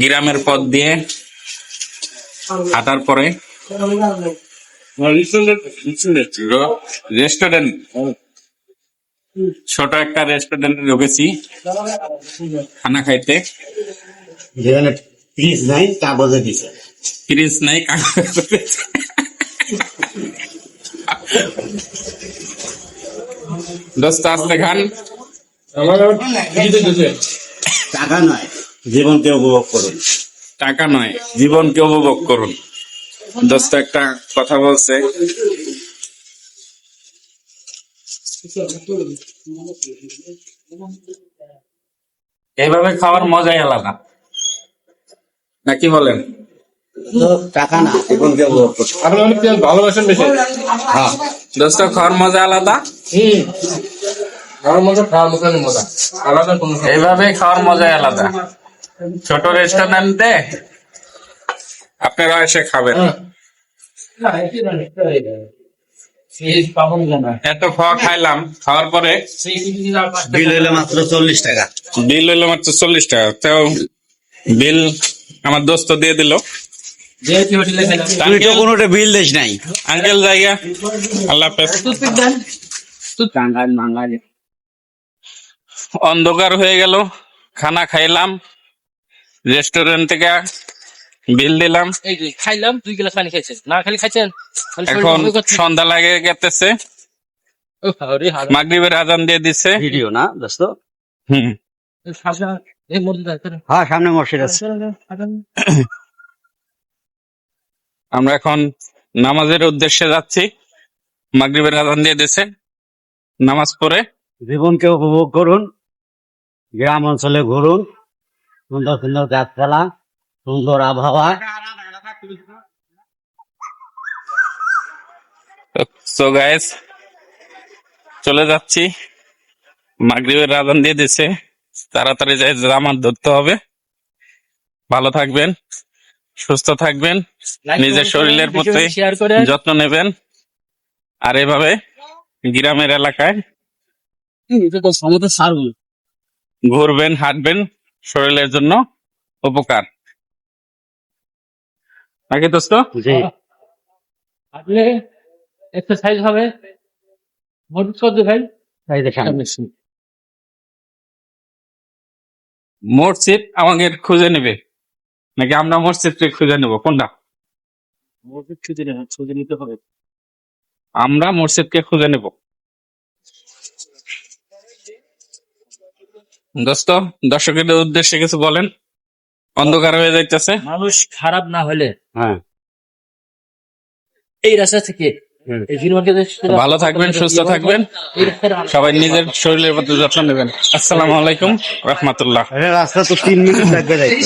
গ্রামের পথ দিয়ে হাঁটার পরে রেস্টুরেন্ট, ছোট একটা রেস্টুরেন্টে ঢুকেছি খানা খাইতে। যেখানে ফ্রিজ নাই কাগজে দিছে। ফ্রিজ নাই, কাগজে দিছে। দোস্ত আসতে খান। টাকা নয়, জীবনকে উপভোগ করুন। টাকা নয়, জীবনকে উপভোগ করুন। দোস্ত একটা কথা বলছে, এইভাবে খাওয়ার মজাই আলাদা, নাকি বলেন? তো টাকা না, জীবনকে উপভোগ করুন। আপনি অনেক ভালোবাসেন বেশি। হ্যাঁ, দোস্ত খাওয়ার মজা আলাদা, আমার মজা খাওয়ার মতো মজা আলাদা কোনো এইভাবে খাওয়ার মজাই আলাদা। ছোট রেস্টুরেন্টে আপনারা এসে খাবেন। এত খাওয়া খাইলাম, খাওয়ার পরে বিল হইলো মাত্র 40 টাকা। বিল হইলো মাত্র 40 টাকা। তো বিল আমার দোস্ত দিয়ে দিল। তুই তো কোনোটা বিল দিস নাই। আঙ্কেল জায়গা, আল্লাহ হাফেজ। অন্ধকার হয়ে গেল, খানা খাইলাম, রেস্টুরেন্ট থেকে বিল দিলাম। এই যে খাইলাম 2 গ্লাস পানি খাইছেন, না খালি খাইছেন। এখন সন্ধ্যা লাগে গেতেছে, মাগরিবের আজান দিয়ে দিছে। ভিডিও না দোস্ত? হুম, হ্যাঁ, সামনে মসজিদ আছে। আমরা এখন নামাজের উদ্দেশ্যে যাচ্ছি। মাগরিবের আজান দিয়ে দিছে, নামাজ পড়ে জীবনকে উপভোগ করুন, গ্রাম অঞ্চলে ঘুরুন, সুন্দর সুন্দর গাছপালা, সুন্দর আবহাওয়া। সো গাইস, চলে যাচ্ছি। মাগরিবের আজান দিয়ে দিছে, তাড়াতাড়ি যাই জামাত ধরতে হবে। ভালো থাকবেন, সুস্থ থাকবেন, নিজের শরীরের প্রতি যত্ন নেবেন। আর এভাবে গ্রামের এলাকায় ঘুরবেন, হাঁটবেন, শরীরের জন্য উপকার, নাকি দোস্ত? জি, আপনি এক্সারসাইজ হবে, মজবুত করতে ভাই। এই দেখেন। মসজিদ আমাদের খুঁজে নেবে, নাকি আমরা মসজিদকে খুঁজে নেব? কোনটা? মজবুত খুঁজে নিতে হবে। আমরা মসজিদকে খুঁজে নেব। দোস্ত, দর্শকদের উদ্দেশ্যে কিছু বলেন। অন্ধকার হয়ে যাইতেছে। মানুষ খারাপ না হলে হ্যাঁ, এই রাস্তা থেকে এই ভালো থাকবেন, সুস্থ থাকবেন, সবাই নিজের শরীরের প্রতি যত্ন নেবেন। আসসালামু আলাইকুম রাহমাতুল্লাহ। রাস্তা তো 3 মিনিট লাগবে যাইতে।